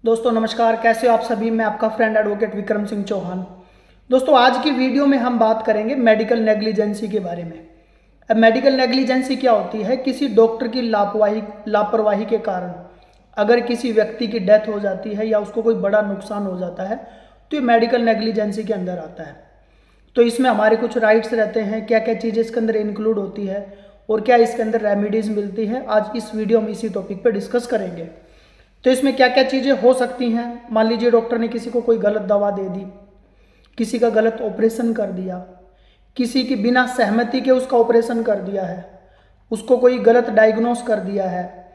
दोस्तों नमस्कार, कैसे हो आप सभी। मैं आपका फ्रेंड एडवोकेट विक्रम सिंह चौहान। दोस्तों आज की वीडियो में हम बात करेंगे मेडिकल नेग्लिजेंसी के बारे में। अब मेडिकल नेग्लिजेंसी क्या होती है? किसी डॉक्टर की लापरवाही के कारण अगर किसी व्यक्ति की डेथ हो जाती है या उसको कोई बड़ा नुकसान हो जाता है तो ये मेडिकल नेग्लिजेंसी के अंदर आता है। तो इसमें हमारे कुछ राइट्स रहते हैं, क्या क्या चीज़ें इसके अंदर इंक्लूड होती है और क्या इसके अंदर रेमेडीज़ मिलती है। आज इस वीडियो में इसी टॉपिक पर डिस्कस करेंगे। तो इसमें क्या क्या चीज़ें हो सकती हैं। मान लीजिए डॉक्टर ने किसी को कोई गलत दवा दे दी, किसी का गलत ऑपरेशन कर दिया, किसी की बिना सहमति के उसका ऑपरेशन कर दिया है, उसको कोई गलत डायग्नोस कर दिया है,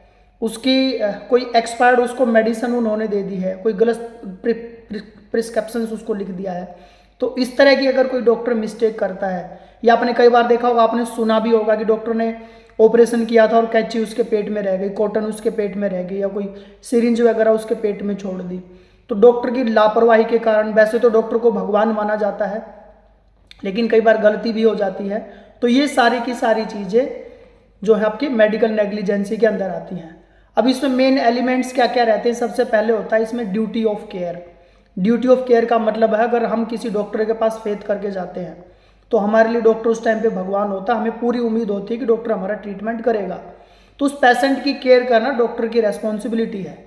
उसकी कोई एक्सपायर्ड उसको मेडिसिन उन्होंने दे दी है, कोई गलत प्रिस्क्रिप्शन उसको लिख दिया है। तो इस तरह की अगर कोई डॉक्टर मिस्टेक करता है, या आपने कई बार देखा होगा, आपने सुना भी होगा कि डॉक्टर ने ऑपरेशन किया था और कैंची उसके पेट में रह गई, कॉटन उसके पेट में रह गई, या कोई सिरिंज वगैरह उसके पेट में छोड़ दी। तो डॉक्टर की लापरवाही के कारण, वैसे तो डॉक्टर को भगवान माना जाता है लेकिन कई बार गलती भी हो जाती है। तो ये सारी की सारी चीज़ें जो है आपकी मेडिकल नेग्लिजेंसी के अंदर आती हैं। अब इसमें मेन एलिमेंट्स क्या क्या रहते हैं? सबसे पहले होता है इसमें duty of care. Duty of care का मतलब है अगर हम किसी डॉक्टर के पास फेथ करके जाते हैं तो हमारे लिए डॉक्टर उस टाइम पे भगवान होता है, हमें पूरी उम्मीद होती है कि डॉक्टर हमारा ट्रीटमेंट करेगा। तो उस पेशेंट की केयर करना डॉक्टर की रेस्पॉन्सिबिलिटी है।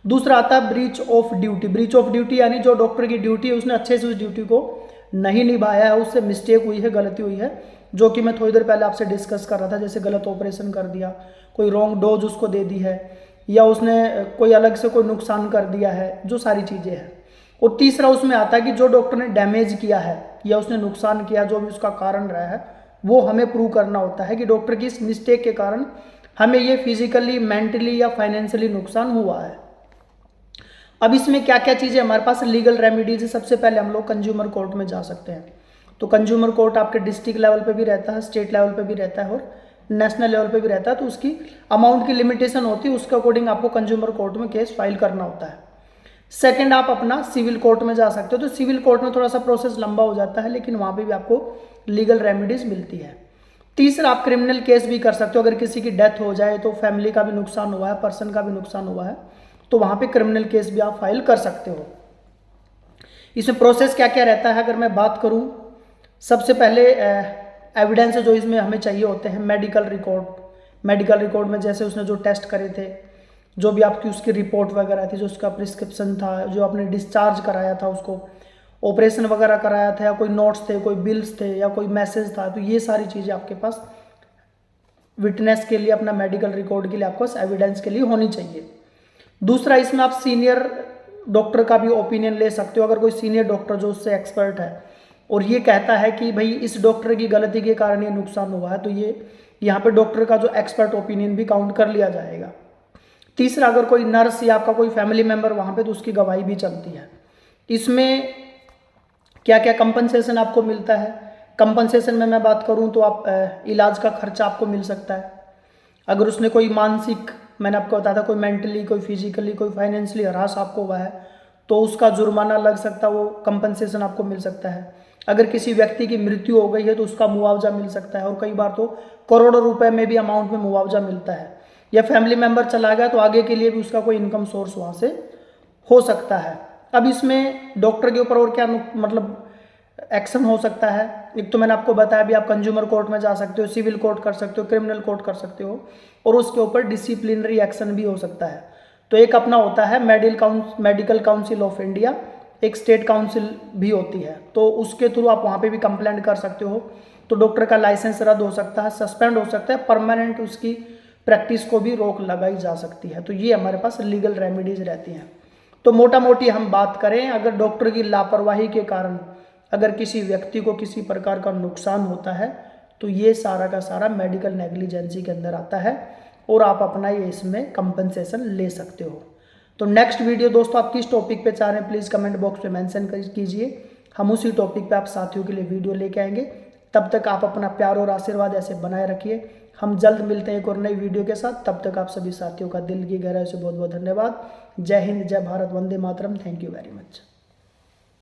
दूसरा आता है breach of duty. Breach of duty यानी जो डॉक्टर की ड्यूटी है उसने अच्छे से उस ड्यूटी को नहीं निभाया है, उससे मिस्टेक हुई है, गलती हुई है, जो कि मैं थोड़ी देर पहले आपसे डिस्कस कर रहा था। जैसे गलत ऑपरेशन कर दिया, कोई रॉन्ग डोज उसको दे दी है, या उसने कोई अलग से कोई नुकसान कर दिया है, जो सारी चीज़ें हैं। और तीसरा उसमें आता है कि जो डॉक्टर ने डैमेज किया है या उसने नुकसान किया, जो भी उसका कारण रहा है, वो हमें प्रूव करना होता है कि डॉक्टर की इस मिस्टेक के कारण हमें ये फिजिकली, मेंटली या फाइनेंशियली नुकसान हुआ है। अब इसमें क्या क्या चीज़ें हमारे पास लीगल रेमेडीज है। सबसे पहले हम लोग कंज्यूमर कोर्ट में जा सकते हैं। तो कंज्यूमर कोर्ट आपके डिस्ट्रिक्ट लेवल पे भी रहता है, स्टेट लेवल पे भी रहता है और नेशनल लेवल पे भी रहता है। तो उसकी अमाउंट की लिमिटेशन होती है, उसके अकॉर्डिंग आपको कंज्यूमर कोर्ट में केस फाइल करना होता है। सेकंड, आप अपना सिविल कोर्ट में जा सकते हो। तो सिविल कोर्ट में थोड़ा सा प्रोसेस लंबा हो जाता है लेकिन वहाँ पे भी आपको लीगल रेमेडीज मिलती है। तीसरा, आप क्रिमिनल केस भी कर सकते हो। अगर किसी की डेथ हो जाए तो फैमिली का भी नुकसान हुआ है, पर्सन का भी नुकसान हुआ है, तो वहाँ पे क्रिमिनल केस भी आप फाइल कर सकते हो। इसमें प्रोसेस क्या क्या रहता है अगर मैं बात करूँ, सबसे पहले एविडेंस जो इसमें हमें चाहिए होते हैं मेडिकल रिकॉर्ड। मेडिकल रिकॉर्ड में जैसे उसने जो टेस्ट करे थे, जो भी आपकी उसकी रिपोर्ट वगैरह थी, जो उसका प्रिस्क्रिप्शन था, जो आपने डिस्चार्ज कराया था, उसको ऑपरेशन वगैरह कराया था, या कोई नोट्स थे, कोई बिल्स थे, या कोई मैसेज था, तो ये सारी चीज़ें आपके पास विटनेस के लिए, अपना मेडिकल रिकॉर्ड के लिए, आपको एविडेंस के लिए होनी चाहिए। दूसरा, इसमें आप सीनियर डॉक्टर का भी ओपिनियन ले सकते हो। अगर कोई सीनियर डॉक्टर जो उससे एक्सपर्ट है और ये कहता है कि भाई इस डॉक्टर की गलती के कारण ये नुकसान हुआ है, तो ये यहाँ पे डॉक्टर का जो एक्सपर्ट ओपिनियन भी काउंट कर लिया जाएगा। तीसरा, अगर कोई नर्स या आपका कोई फैमिली मेंबर वहाँ पे, तो उसकी गवाही भी चलती है। इसमें क्या क्या कंपनसेशन आपको मिलता है? कंपनसेशन में मैं बात करूँ तो आप इलाज का खर्चा आपको मिल सकता है। अगर उसने कोई मानसिक, मैंने आपको बताया था, कोई मेंटली, कोई फिजिकली, कोई फाइनेंशियली हरास आपको हुआ है तो उसका जुर्माना लग सकता है, वो कंपनसेशन आपको मिल सकता है। अगर किसी व्यक्ति की मृत्यु हो गई है तो उसका मुआवजा मिल सकता है, और कई बार तो करोड़ों रुपए में भी अमाउंट में मुआवजा मिलता है। या फैमिली मेंबर चला गया तो आगे के लिए भी उसका कोई इनकम सोर्स वहाँ से हो सकता है। अब इसमें डॉक्टर के ऊपर और क्या मतलब एक्शन हो सकता है? एक तो मैंने आपको बताया भी, आप कंज्यूमर कोर्ट में जा सकते हो, सिविल कोर्ट कर सकते हो, क्रिमिनल कोर्ट कर सकते हो, और उसके ऊपर डिसिप्लिनरी एक्शन भी हो सकता है। तो एक अपना होता है मेडिकल काउंसिल ऑफ इंडिया, एक स्टेट काउंसिल भी होती है, तो उसके थ्रू आप वहाँ पे भी कंप्लेंट कर सकते हो। तो डॉक्टर का लाइसेंस रद्द हो सकता है, सस्पेंड हो सकता है, परमानेंट उसकी प्रैक्टिस को भी रोक लगाई जा सकती है। तो ये हमारे पास लीगल रेमेडीज रहती हैं। तो मोटा मोटी हम बात करें, अगर डॉक्टर की लापरवाही के कारण अगर किसी व्यक्ति को किसी प्रकार का नुकसान होता है तो ये सारा का सारा मेडिकल नेग्लिजेंसी के अंदर आता है, और आप अपना ये इसमें कंपनसेशन ले सकते हो। तो नेक्स्ट वीडियो दोस्तों आप किस टॉपिक पे चाह रहे हैं प्लीज़ कमेंट बॉक्स में मेंशन कीजिए, हम उसी टॉपिक पे आप साथियों के लिए वीडियो लेके आएंगे। तब तक आप अपना प्यार और आशीर्वाद ऐसे बनाए रखिए। हम जल्द मिलते हैं एक और नई वीडियो के साथ। तब तक आप सभी साथियों का दिल की गहराई से बहुत बहुत धन्यवाद। जय हिंद, जय भारत, वंदे मातरम। Thank you very much.